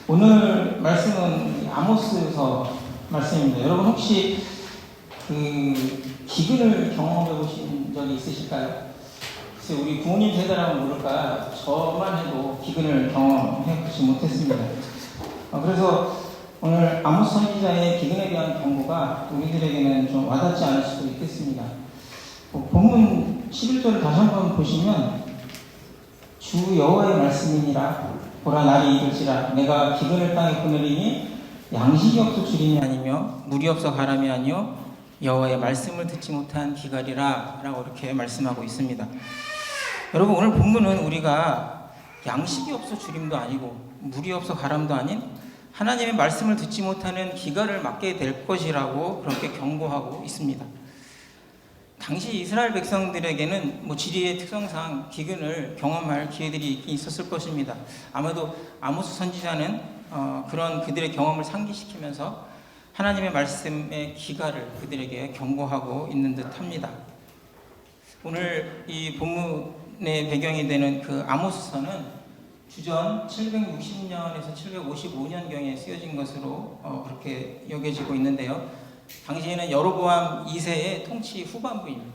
오늘 말씀은 아모스서 말씀입니다. 여러분 혹시 기근을 경험해 보신 적이 있으실까요? 글쎄 우리 부모님 세대라면 모를까 저만 해도 기근을 경험해 보지 못했습니다. 그래서 오늘 아모스 선지자의 기근에 대한 경고가 우리들에게는 좀 와닿지 않을 수도 있겠습니다. 본문 11절을 다시 한번 보시면 주 여호와의 말씀이니라 보라 날이 이를지라 내가 기근을 땅에 보내리니 양식이 없어 주림이 아니며 물이 없어 가람이 아니요 여호와의 말씀을 듣지 못한 기갈이라 라고 이렇게 말씀하고 있습니다. 여러분 오늘 본문은 우리가 양식이 없어 주림도 아니고 물이 없어 가람도 아닌 하나님의 말씀을 듣지 못하는 기갈을 맞게 될 것이라고 그렇게 경고하고 있습니다. 당시 이스라엘 백성들에게는 지리의 특성상 기근을 경험할 기회들이 있었을 것입니다. 아마도 아모스 선지자는 그런 그들의 경험을 상기시키면서 하나님의 말씀의 기갈을 그들에게 경고하고 있는 듯합니다. 오늘 이 본문의 배경이 되는 그 아모스서는 주전 760년에서 755년경에 쓰여진 것으로 그렇게 여겨지고 있는데요. 당시에는 여로보암 2세의 통치 후반부입니다.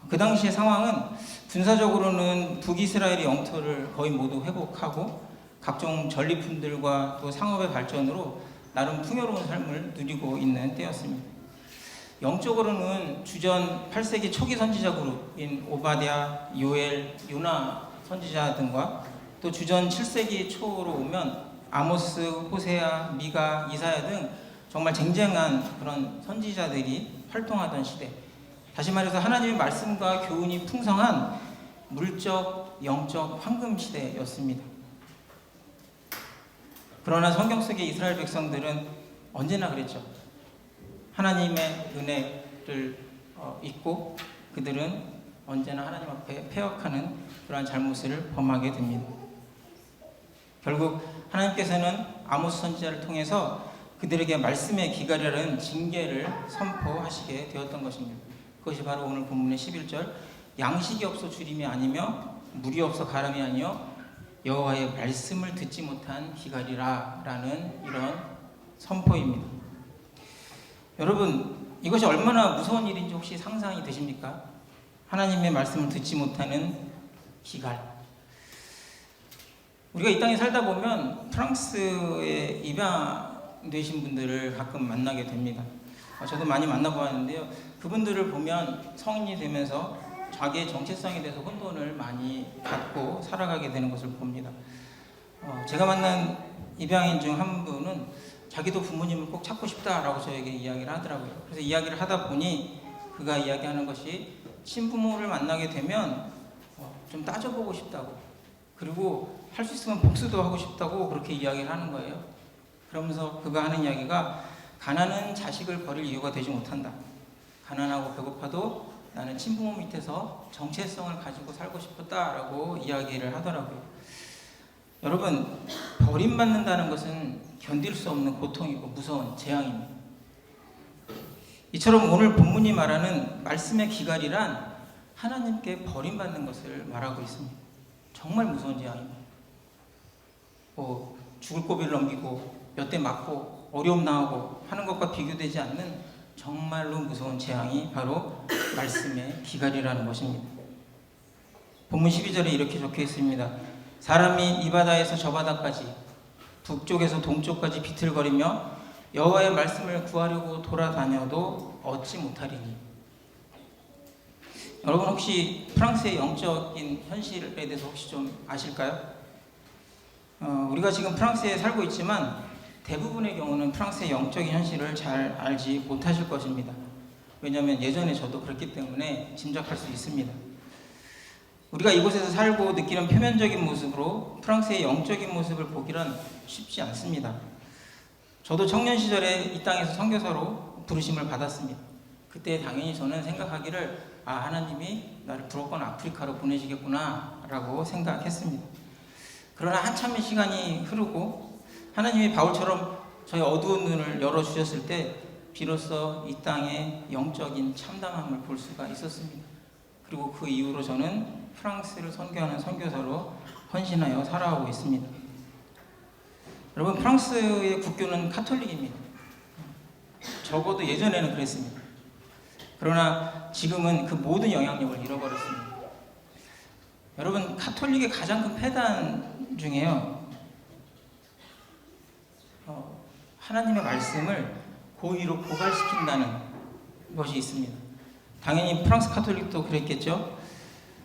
그 당시의 상황은 군사적으로는 북이스라엘의 영토를 거의 모두 회복하고 각종 전리품들과 또 상업의 발전으로 나름 풍요로운 삶을 누리고 있는 때였습니다. 영적으로는 주전 8세기 초기 선지자 그룹인 오바댜, 요엘, 요나 선지자 등과 또 주전 7세기 초로 오면 아모스, 호세아, 미가, 이사야 등 정말 쟁쟁한 그런 선지자들이 활동하던 시대, 다시 말해서 하나님의 말씀과 교훈이 풍성한 물적, 영적 황금 시대였습니다. 그러나 성경 속의 이스라엘 백성들은 언제나 그랬죠. 하나님의 은혜를 잊고 그들은 언제나 하나님 앞에 패역하는 그러한 잘못을 범하게 됩니다. 결국 하나님께서는 아모스 선지자를 통해서 그들에게 말씀의 기갈이라는 징계를 선포하시게 되었던 것입니다. 그것이 바로 오늘 본문의 11절 양식이 없어 주림이 아니며 물이 없어 가람이 아니요 여호와의 말씀을 듣지 못한 기갈이라 라는 이런 선포입니다. 여러분 이것이 얼마나 무서운 일인지 혹시 상상이 되십니까? 하나님의 말씀을 듣지 못하는 기갈. 우리가 이 땅에 살다 보면 프랑스에 입양되신 분들을 가끔 만나게 됩니다. 저도 많이 만나보았는데요. 그분들을 보면 성인이 되면서 자기의 정체성에 대해서 혼돈을 많이 갖고 살아가게 되는 것을 봅니다. 제가 만난 입양인 중 한 분은 자기도 부모님을 꼭 찾고 싶다라고 저에게 이야기를 하더라고요. 그래서 이야기를 하다 보니 그가 이야기하는 것이 친부모를 만나게 되면 좀 따져보고 싶다고, 그리고 할 수 있으면 복수도 하고 싶다고 그렇게 이야기를 하는 거예요. 그러면서 그가 하는 이야기가 가난은 자식을 버릴 이유가 되지 못한다. 가난하고 배고파도 나는 친부모 밑에서 정체성을 가지고 살고 싶었다라고 이야기를 하더라고요. 여러분, 버림받는다는 것은 견딜 수 없는 고통이고 무서운 재앙입니다. 이처럼 오늘 본문이 말하는 말씀의 기갈이란 하나님께 버림받는 것을 말하고 있습니다. 정말 무서운 재앙입니다. 죽을 고비를 넘기고 몇 대 맞고 어려움 당하고 하는 것과 비교되지 않는 정말로 무서운 재앙이 바로 말씀의 기갈이라는 것입니다. 본문 12절에 이렇게 적혀 있습니다. 사람이 이 바다에서 저 바다까지 북쪽에서 동쪽까지 비틀거리며 여호와의 말씀을 구하려고 돌아다녀도 얻지 못하리니. 여러분 혹시 프랑스의 영적인 현실에 대해서 혹시 좀 아실까요? 우리가 지금 프랑스에 살고 있지만 대부분의 경우는 프랑스의 영적인 현실을 잘 알지 못하실 것입니다. 왜냐하면 예전에 저도 그랬기 때문에 짐작할 수 있습니다. 우리가 이곳에서 살고 느끼는 표면적인 모습으로 프랑스의 영적인 모습을 보기란 쉽지 않습니다. 저도 청년 시절에 이 땅에서 선교사로 부르심을 받았습니다. 그때 당연히 저는 생각하기를 하나님이 나를 불어권 아프리카로 보내시겠구나 라고 생각했습니다. 그러나 한참의 시간이 흐르고 하나님이 바울처럼 저의 어두운 눈을 열어주셨을 때 비로소 이 땅의 영적인 참담함을 볼 수가 있었습니다. 그리고 그 이후로 저는 프랑스를 선교하는 선교사로 헌신하여 살아오고 있습니다. 여러분, 프랑스의 국교는 카톨릭입니다. 적어도 예전에는 그랬습니다. 그러나 지금은 그 모든 영향력을 잃어버렸습니다. 여러분, 카톨릭의 가장 큰 폐단 중에요, 하나님의 말씀을 고의로 고갈시킨다는 것이 있습니다. 당연히 프랑스 카톨릭도 그랬겠죠.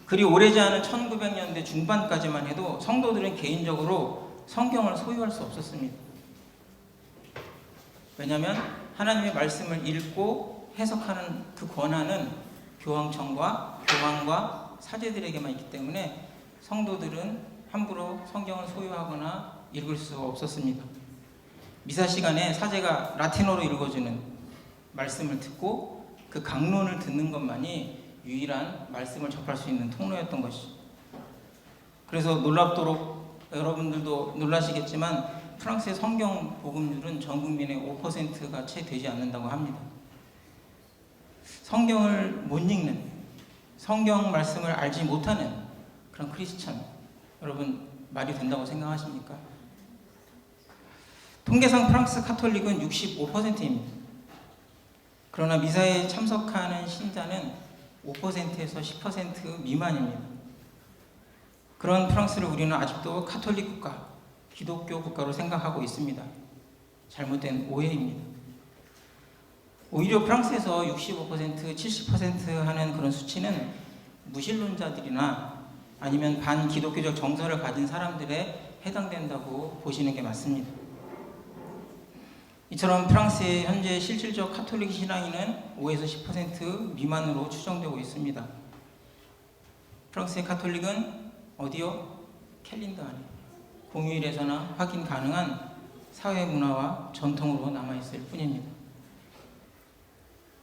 그리 오래지 않은 1900년대 중반까지만 해도 성도들은 개인적으로 성경을 소유할 수 없었습니다. 왜냐하면 하나님의 말씀을 읽고 해석하는 그 권한은 교황청과 교황과 사제들에게만 있기 때문에 성도들은 함부로 성경을 소유하거나 읽을 수 없었습니다. 미사 시간에 사제가 라틴어로 읽어주는 말씀을 듣고 그 강론을 듣는 것만이 유일한 말씀을 접할 수 있는 통로였던 것이죠. 그래서 놀랍도록 여러분들도 놀라시겠지만 프랑스의 성경 복음률은 전 국민의 5%가 채 되지 않는다고 합니다. 성경을 못 읽는, 성경 말씀을 알지 못하는 그런 크리스찬, 여러분 말이 된다고 생각하십니까? 통계상 프랑스 카톨릭은 65%입니다. 그러나 미사에 참석하는 신자는 5%에서 10% 미만입니다. 그런 프랑스를 우리는 아직도 카톨릭 국가, 기독교 국가로 생각하고 있습니다. 잘못된 오해입니다. 오히려 프랑스에서 65%, 70% 하는 그런 수치는 무신론자들이나 아니면 반기독교적 정서를 가진 사람들에 해당된다고 보시는 게 맞습니다. 이처럼 프랑스의 현재 실질적 카톨릭 신앙인은 5에서 10% 미만으로 추정되고 있습니다. 프랑스의 카톨릭은 어디요? 캘린더 안에 공휴일에서나 확인 가능한 사회 문화와 전통으로 남아있을 뿐입니다.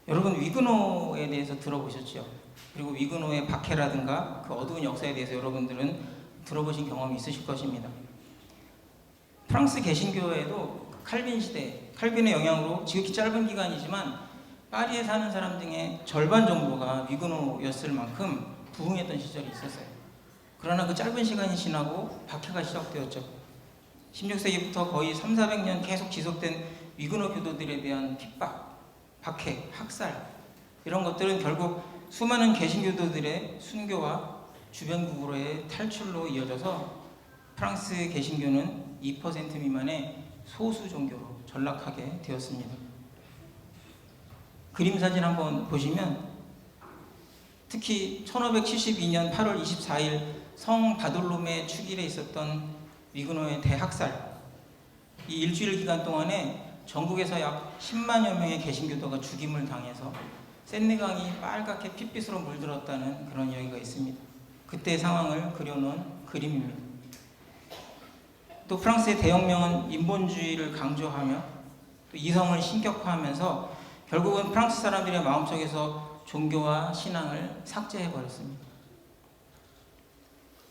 여러분, 위그노에 대해서 들어보셨죠? 그리고 위그노의 박해라든가 그 어두운 역사에 대해서 여러분들은 들어보신 경험이 있으실 것입니다. 프랑스 개신교에도 칼빈 시대, 칼빈의 영향으로 지극히 짧은 기간이지만 파리에 사는 사람 중에 절반 정도가 위그노였을 만큼 부흥했던 시절이 있었어요. 그러나 그 짧은 시간이 지나고 박해가 시작되었죠. 16세기부터 거의 300~400년 계속 지속된 위그노 교도들에 대한 핍박, 박해, 학살, 이런 것들은 결국 수많은 개신교도들의 순교와 주변국으로의 탈출로 이어져서 프랑스 개신교는 2% 미만의 소수 종교로 전락하게 되었습니다. 그림 사진 한번 보시면 특히 1572년 8월 24일 성 바돌롬의 축일에 있었던 위그노의 대학살, 이 일주일 기간 동안에 전국에서 약 10만여 명의 개신교도가 죽임을 당해서 샌드강이 빨갛게 핏빛으로 물들었다는 그런 이야기가 있습니다. 그때의 상황을 그려놓은 그림입니다. 또 프랑스의 대혁명은 인본주의를 강조하며 또 이성을 신격화하면서 결국은 프랑스 사람들의 마음속에서 종교와 신앙을 삭제해버렸습니다.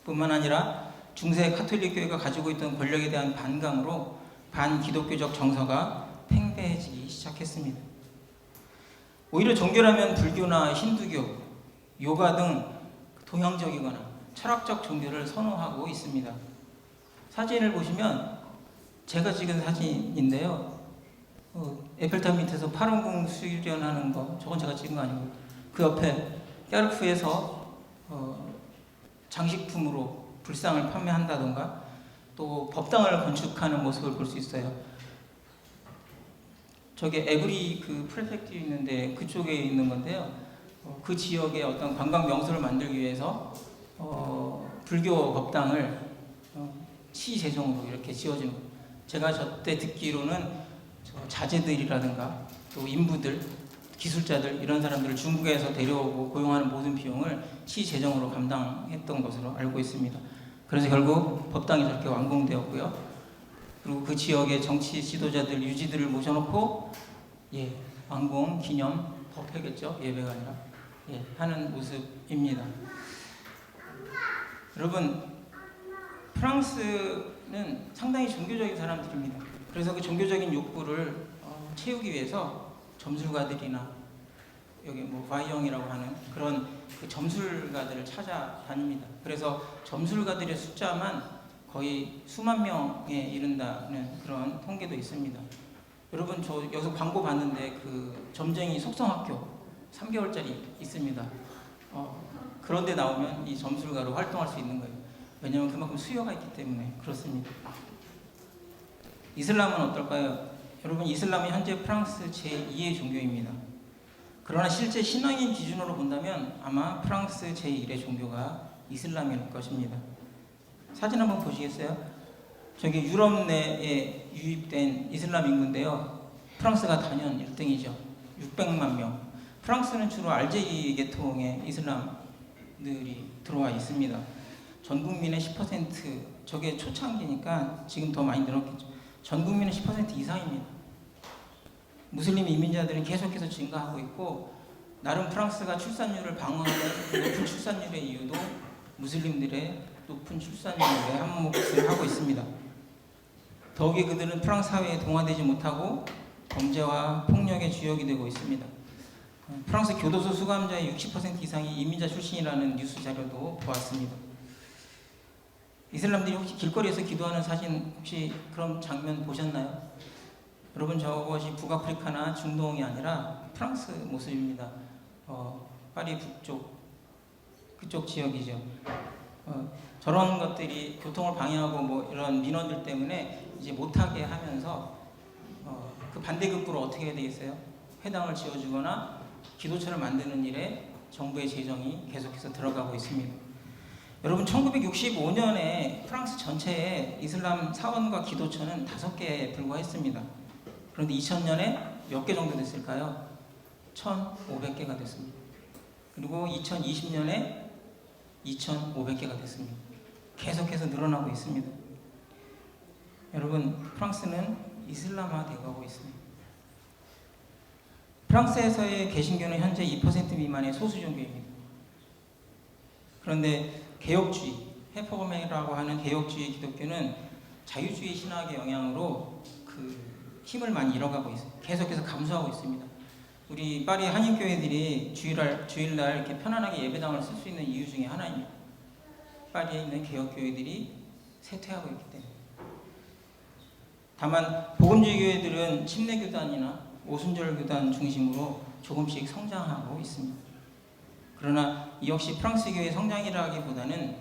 뿐만 아니라 중세 카톨릭 교회가 가지고 있던 권력에 대한 반감으로 반기독교적 정서가 팽배해지기 시작했습니다. 오히려 종교라면 불교나 힌두교, 요가 등 동양적이거나 철학적 종교를 선호하고 있습니다. 사진을 보시면 제가 찍은 사진인데요. 에펠탑 밑에서 파란궁 수련하는 거, 저건 제가 찍은 거 아니고 그 옆에 까르푸에서 장식품으로 불상을 판매한다던가 또 법당을 건축하는 모습을 볼 수 있어요. 저게 에브리 그 프레펙트 있는데 그쪽에 있는 건데요. 그 지역에 어떤 관광 명소를 만들기 위해서 불교 법당을 시제정으로 이렇게 지어지는 거예요. 제가 저때 듣기로는 자제들이라든가 또 인부들, 기술자들 이런 사람들을 중국에서 데려오고 고용하는 모든 비용을 시제정으로 감당했던 것으로 알고 있습니다. 그래서 결국 법당이 저렇게 완공되었고요. 그리고 그 지역의 정치 지도자들, 유지들을 모셔놓고 완공 기념 법회겠죠, 예배가 아니라 하는 모습입니다. 여러분, 프랑스는 상당히 종교적인 사람들입니다. 그래서 그 종교적인 욕구를 채우기 위해서 점술가들이나 여기 뭐 바이영이라고 하는 그런 그 점술가들을 찾아다닙니다. 그래서 점술가들의 숫자만 거의 수만 명에 이른다는 그런 통계도 있습니다. 여러분, 저 여기서 광고 봤는데 그 점쟁이 속성학교 3개월짜리 있습니다. 그런데 나오면 이 점술가로 활동할 수 있는 거예요. 왜냐하면 그만큼 수요가 있기 때문에 그렇습니다. 이슬람은 어떨까요? 여러분, 이슬람은 현재 프랑스 제2의 종교입니다. 그러나 실제 신앙인 기준으로 본다면 아마 프랑스 제1의 종교가 이슬람일 것입니다. 사진 한번 보시겠어요? 저기 유럽 내에 유입된 이슬람 인구인데요. 프랑스가 단연 1등이죠. 600만 명. 프랑스는 주로 알제리 계통의 이슬람들이 들어와 있습니다. 전 국민의 10%, 저게 초창기니까 지금 더 많이 늘었겠죠. 전 국민의 10% 이상입니다. 무슬림 이민자들은 계속해서 증가하고 있고, 나름 프랑스가 출산율을 방어하는 높은 출산율의 이유도 무슬림들의 높은 출산율에 한 몫을 하고 있습니다. 더욱이 그들은 프랑스 사회에 동화되지 못하고 범죄와 폭력의 주역이 되고 있습니다. 프랑스 교도소 수감자의 60% 이상이 이민자 출신이라는 뉴스 자료도 보았습니다. 이슬람들이 혹시 길거리에서 기도하는 사진 혹시 그런 장면 보셨나요? 여러분, 저것이 북아프리카나 중동이 아니라 프랑스 모습입니다. 파리 북쪽 그쪽 지역이죠. 저런 것들이 교통을 방해하고 뭐 이런 민원들 때문에 이제 못하게 하면서 그 반대급부로 어떻게 해야 되겠어요? 회당을 지어주거나 기도처를 만드는 일에 정부의 재정이 계속해서 들어가고 있습니다. 여러분, 1965년에 프랑스 전체에 이슬람 사원과 기도처는 5개에 불과했습니다. 그런데 2000년에 몇 개 정도 됐을까요? 1,500개가 됐습니다. 그리고 2020년에 2,500개가 됐습니다. 계속해서 늘어나고 있습니다. 여러분, 프랑스는 이슬람화 되어가고 있습니다. 프랑스에서의 개신교는 현재 2% 미만의 소수 종교입니다. 그런데 개혁주의, 해포범이라고 하는 개혁주의 기독교는 자유주의 신학의 영향으로 그 힘을 많이 잃어가고 있어요. 계속해서 감소하고 있습니다. 우리 파리 한인교회들이 주일날 이렇게 편안하게 예배당을 쓸 수 있는 이유 중에 하나입니다. 파리에 있는 개혁교회들이 쇠퇴하고 있기 때문에. 다만 복음주의 교회들은 침례교단이나 오순절교단 중심으로 조금씩 성장하고 있습니다. 그러나 이 역시 프랑스 교회의 성장이라기보다는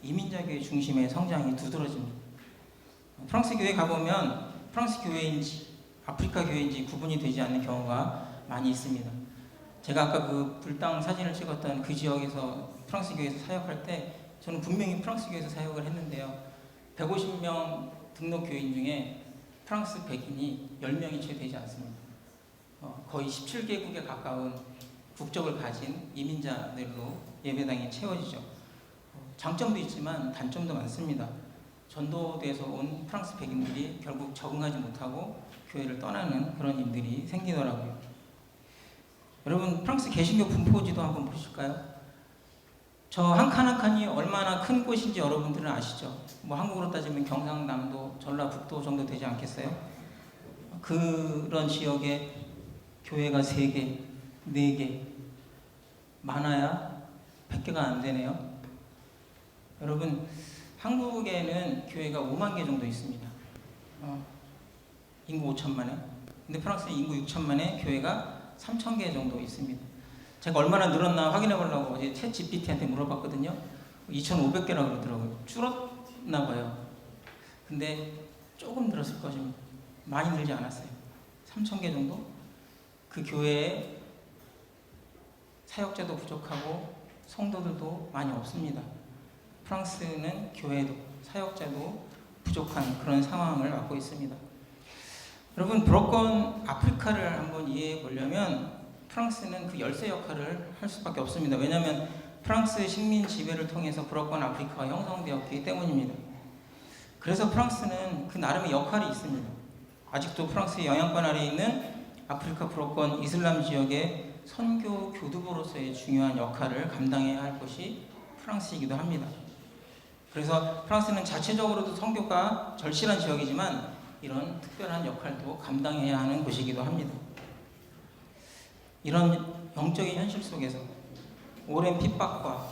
이민자 교회 중심의 성장이 두드러집니다. 프랑스 교회 가보면 프랑스 교회인지 아프리카 교회인지 구분이 되지 않는 경우가 많이 있습니다. 제가 아까 그 불당 사진을 찍었던 그 지역에서 프랑스 교회에서 사역할 때 저는 분명히 프랑스 교회에서 사역을 했는데요. 150명 등록 교인 중에 프랑스 백인이 10명이 채 되지 않습니다. 거의 17개국에 가까운 국적을 가진 이민자들로 예배당이 채워지죠. 장점도 있지만 단점도 많습니다. 전도대에서 온 프랑스 백인들이 결국 적응하지 못하고 교회를 떠나는 그런 일들이 생기더라고요. 여러분, 프랑스 개신교 분포지도 한번 보실까요? 저 한 칸 한 칸이 얼마나 큰 곳인지 여러분들은 아시죠? 뭐 한국으로 따지면 경상남도, 전라북도 정도 되지 않겠어요? 그런 지역에 교회가 3개, 4개, 많아야 100개가 안 되네요. 여러분, 한국에는 교회가 5만 개 정도 있습니다. 인구 5천만에. 근데 프랑스는 인구 6천만에 교회가 3,000개 정도 있습니다. 제가 얼마나 늘었나 확인해 보려고 어제 챗 GPT한테 물어봤거든요. 2,500개라고 그러더라고요. 줄었나 봐요. 근데 조금 늘었을 것입니다. 많이 늘지 않았어요. 3,000개 정도? 그 교회에 사역자도 부족하고 성도들도 많이 없습니다. 프랑스는 교회도 사역자도 부족한 그런 상황을 맞고 있습니다. 여러분, 브로건 아프리카를 한번 이해해 보려면 프랑스는 그 열쇠 역할을 할 수밖에 없습니다. 왜냐하면 프랑스 식민 지배를 통해서 브로건 아프리카가 형성되었기 때문입니다. 그래서 프랑스는 그 나름의 역할이 있습니다. 아직도 프랑스의 영향권 아래에 있는 아프리카 브로건 이슬람 지역의 선교 교두보로서의 중요한 역할을 감당해야 할 것이 프랑스이기도 합니다. 그래서 프랑스는 자체적으로도 선교가 절실한 지역이지만 이런 특별한 역할도 감당해야 하는 곳이기도 합니다. 이런 영적인 현실 속에서 오랜 핍박과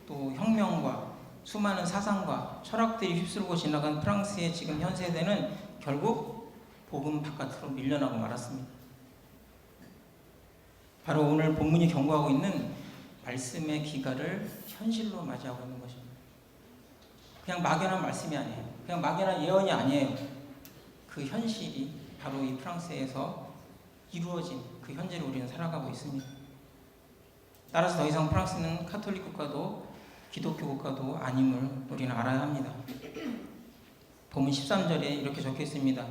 또 혁명과 수많은 사상과 철학들이 휩쓸고 지나간 프랑스의 지금 현 세대는 결국 복음 바깥으로 밀려나고 말았습니다. 바로 오늘 본문이 경고하고 있는 말씀의 기가를 현실로 맞이하고 있는 것입니다. 그냥 막연한 말씀이 아니에요. 그냥 막연한 예언이 아니에요. 그 현실이 바로 이 프랑스에서 이루어진 그 현재를 우리는 살아가고 있습니다. 따라서 더 이상 프랑스는 카톨릭 국가도 기독교 국가도 아님을 우리는 알아야 합니다. 본문 13절에 이렇게 적혀 있습니다.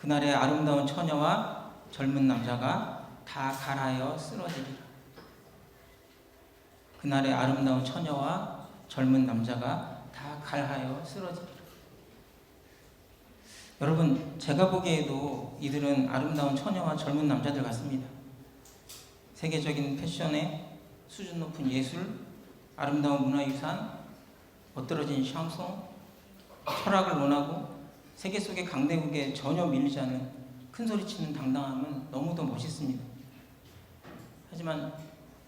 그날의 아름다운 처녀와 젊은 남자가 다 갈하여 쓰러지리라. 그날의 아름다운 처녀와 젊은 남자가 다 갈하여 쓰러지리라. 여러분, 제가 보기에도 이들은 아름다운 처녀와 젊은 남자들 같습니다. 세계적인 패션에 수준 높은 예술, 아름다운 문화유산, 멋들어진 샹송, 철학을 논하고 세계 속의 강대국에 전혀 밀리지 않은 큰소리치는 당당함은 너무도 멋있습니다. 하지만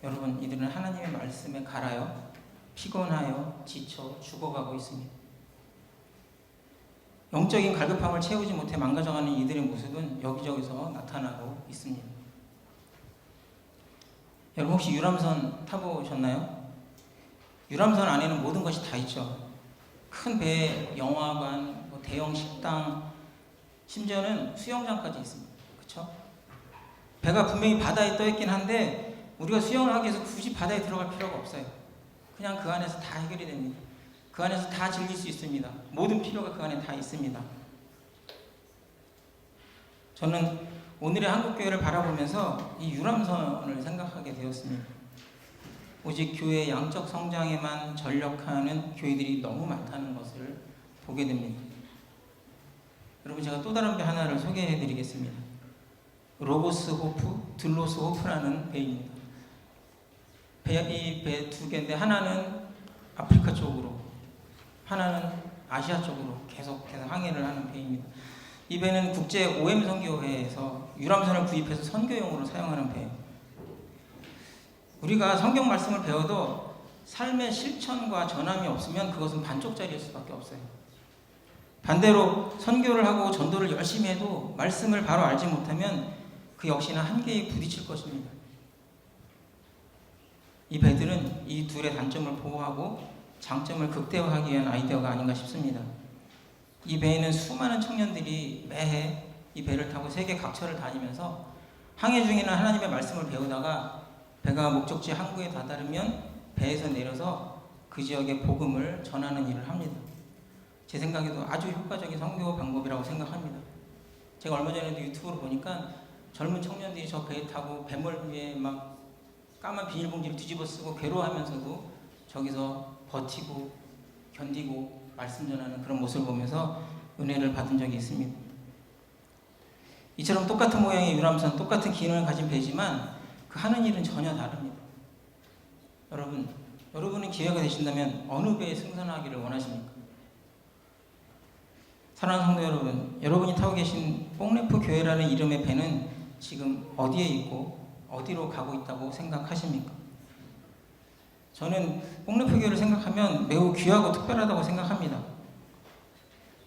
여러분, 이들은 하나님의 말씀에 갈아요, 피곤하여 지쳐 죽어가고 있습니다. 영적인 갈급함을 채우지 못해 망가져가는 이들의 모습은 여기저기서 나타나고 있습니다. 여러분, 혹시 유람선 타보셨나요? 유람선 안에는 모든 것이 다 있죠. 큰 배, 영화관, 대형 식당, 심지어는 수영장까지 있습니다. 그렇죠? 배가 분명히 바다에 떠 있긴 한데 우리가 수영을 하기 위해서 굳이 바다에 들어갈 필요가 없어요. 그냥 그 안에서 다 해결이 됩니다. 그 안에서 다 즐길 수 있습니다. 모든 필요가 그 안에 다 있습니다. 저는 오늘의 한국교회를 바라보면서 이 유람선을 생각하게 되었습니다. 오직 교회의 양적 성장에만 전력하는 교회들이 너무 많다는 것을 보게 됩니다. 여러분, 제가 또 다른 배 하나를 소개해 드리겠습니다. 로보스 호프, 들로스 호프라는 배입니다. 이 배 두 개인데 하나는 아프리카 쪽으로, 하나는 아시아 쪽으로 계속해서 항해를 하는 배입니다. 이 배는 국제 OM 선교회에서 유람선을 구입해서 선교용으로 사용하는 배예요. 우리가 성경 말씀을 배워도 삶의 실천과 전함이 없으면 그것은 반쪽짜리일 수밖에 없어요. 반대로 선교를 하고 전도를 열심히 해도 말씀을 바로 알지 못하면 그 역시나 한계에 부딪힐 것입니다. 이 배들은 이 둘의 단점을 보호하고 장점을 극대화하기 위한 아이디어가 아닌가 싶습니다. 이 배에는 수많은 청년들이 매해 이 배를 타고 세계 각처를 다니면서 항해 중에는 하나님의 말씀을 배우다가 배가 목적지 항구에 다다르면 배에서 내려서 그 지역의 복음을 전하는 일을 합니다. 제 생각에도 아주 효과적인 선교 방법이라고 생각합니다. 제가 얼마 전에도 유튜브로 보니까 젊은 청년들이 저 배에 타고 배멀 위에 막 까만 비닐봉지를 뒤집어 쓰고 괴로워하면서도 저기서 버티고 견디고 말씀 전하는 그런 모습을 보면서 은혜를 받은 적이 있습니다. 이처럼 똑같은 모양의 유람선, 똑같은 기능을 가진 배지만 그 하는 일은 전혀 다릅니다. 여러분은 기회가 되신다면 어느 배에 승선하기를 원하십니까? 사랑하는 성도 여러분, 여러분이 타고 계신 뽕레프 교회라는 이름의 배는 지금 어디에 있고 어디로 가고 있다고 생각하십니까? 저는 뽕레프 교회를 생각하면 매우 귀하고 특별하다고 생각합니다.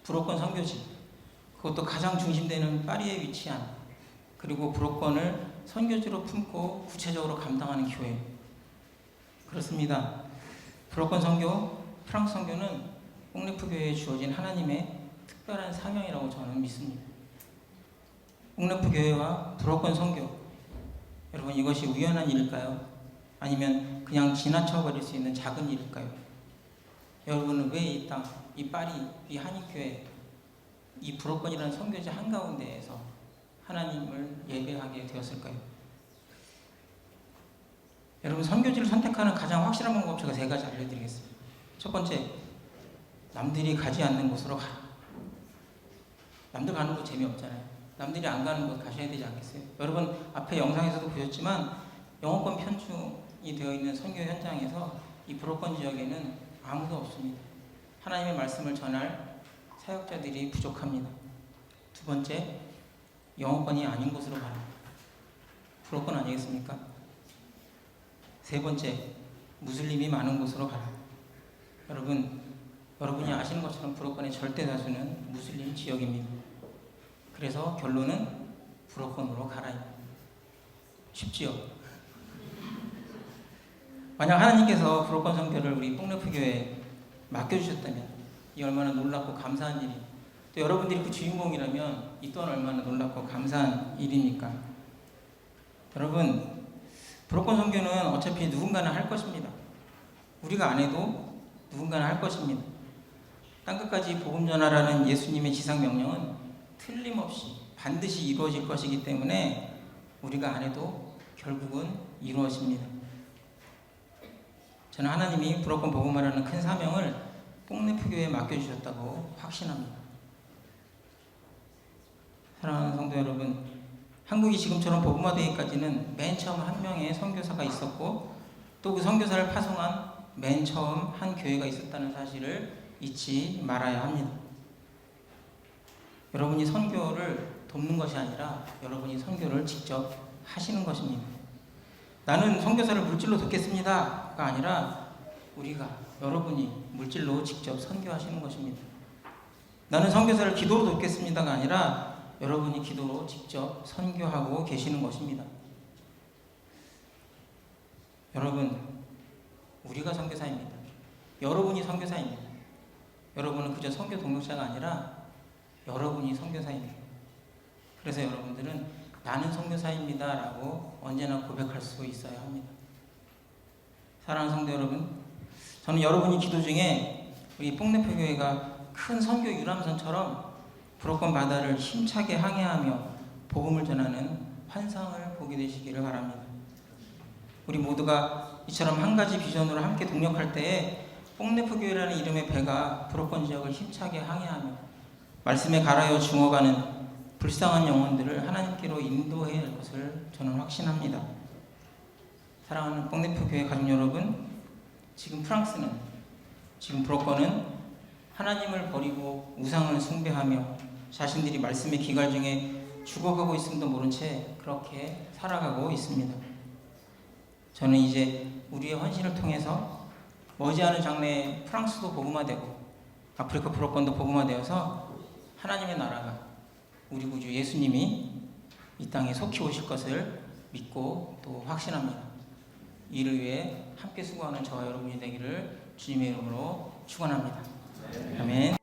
불어권 선교지, 그것도 가장 중심되는 파리에 위치한, 그리고 불어권을 선교지로 품고 구체적으로 감당하는 교회. 그렇습니다. 불어권 선교, 프랑스 선교는 뽕레프 교회에 주어진 하나님의 특별한 사명이라고 저는 믿습니다. 뽕레프 교회와 불어권 선교, 여러분, 이것이 우연한 일일까요? 아니면 그냥 지나쳐버릴 수 있는 작은 일일까요? 여러분은 왜 이 땅, 이 파리, 이 한인교회, 이 불어권이라는 선교지 한가운데에서 하나님을 예배하게 되었을까요? 여러분, 선교지를 선택하는 가장 확실한 방법 제가 3가지 알려드리겠습니다. 첫 번째, 남들이 가지 않는 곳으로 가라. 남들 가는 곳 재미없잖아요. 남들이 안 가는 곳 가셔야 되지 않겠어요? 여러분, 앞에 영상에서도 보셨지만 영어권 편중이 되어 있는 선교 현장에서 이 불어권 지역에는 아무도 없습니다. 하나님의 말씀을 전할 사역자들이 부족합니다. 두 번째, 영어권이 아닌 곳으로 가라. 불어권 아니겠습니까? 세 번째, 무슬림이 많은 곳으로 가라. 여러분이 아시는 것처럼 브로건의 절대 다수는 무슬림 지역입니다. 그래서 결론은 브로건으로 가라. 쉽지요? 만약 하나님께서 브로건 선교를 우리 뽕레프교회에 맡겨주셨다면 이 얼마나 놀랍고 감사한 일이, 또 여러분들이 그 주인공이라면 이 또한 얼마나 놀랍고 감사한 일입니까? 여러분, 브로건 선교는 어차피 누군가는 할 것입니다. 우리가 안 해도 누군가는 할 것입니다. 땅끝까지 복음 전하라는 예수님의 지상 명령은 틀림없이 반드시 이루어질 것이기 때문에 우리가 안 해도 결국은 이루어집니다. 저는 하나님이 브로건 복음화라는 큰 사명을 뽕레프교회에 맡겨주셨다고 확신합니다. 사랑하는 성도 여러분, 한국이 지금처럼 복음화되기까지는 맨 처음 한 명의 선교사가 있었고 또 그 선교사를 파송한 맨 처음 한 교회가 있었다는 사실을 잊지 말아야 합니다. 여러분이 선교를 돕는 것이 아니라 여러분이 선교를 직접 하시는 것입니다. 나는 선교사를 물질로 돕겠습니다가 아니라 여러분이 물질로 직접 선교하시는 것입니다. 나는 선교사를 기도로 돕겠습니다가 아니라 여러분이 기도로 직접 선교하고 계시는 것입니다. 여러분, 우리가 선교사입니다. 여러분이 선교사입니다. 여러분은 그저 선교 동역자가 아니라 여러분이 선교사입니다. 그래서 여러분들은 나는 선교사입니다 라고 언제나 고백할 수 있어야 합니다. 사랑하는 성도 여러분, 저는 여러분이 기도 중에 우리 뽕레프교회가 큰 선교 유람선처럼 브로건 바다를 힘차게 항해하며 복음을 전하는 환상을 보게 되시기를 바랍니다. 우리 모두가 이처럼 한 가지 비전으로 함께 동력할 때에 뽕레프교회라는 이름의 배가 브로건 지역을 힘차게 항해하며 말씀에 갈아여 죽어가는 불쌍한 영혼들을 하나님께로 인도해야 할 것을 저는 확신합니다. 사랑하는 뽕레프교회 가족 여러분, 지금 브로건은 하나님을 버리고 우상을 숭배하며 자신들이 말씀의 기갈 중에 죽어가고 있음도 모른 채 그렇게 살아가고 있습니다. 저는 이제 우리의 헌신을 통해서 머지않은 장래에 프랑스도 복음화되고 아프리카 브로건도 복음화되어서 하나님의 나라가, 우리 구주 예수님이 이 땅에 속히 오실 것을 믿고 또 확신합니다. 이를 위해 함께 수고하는 저와 여러분이 되기를 주님의 이름으로 축원합니다. 아멘.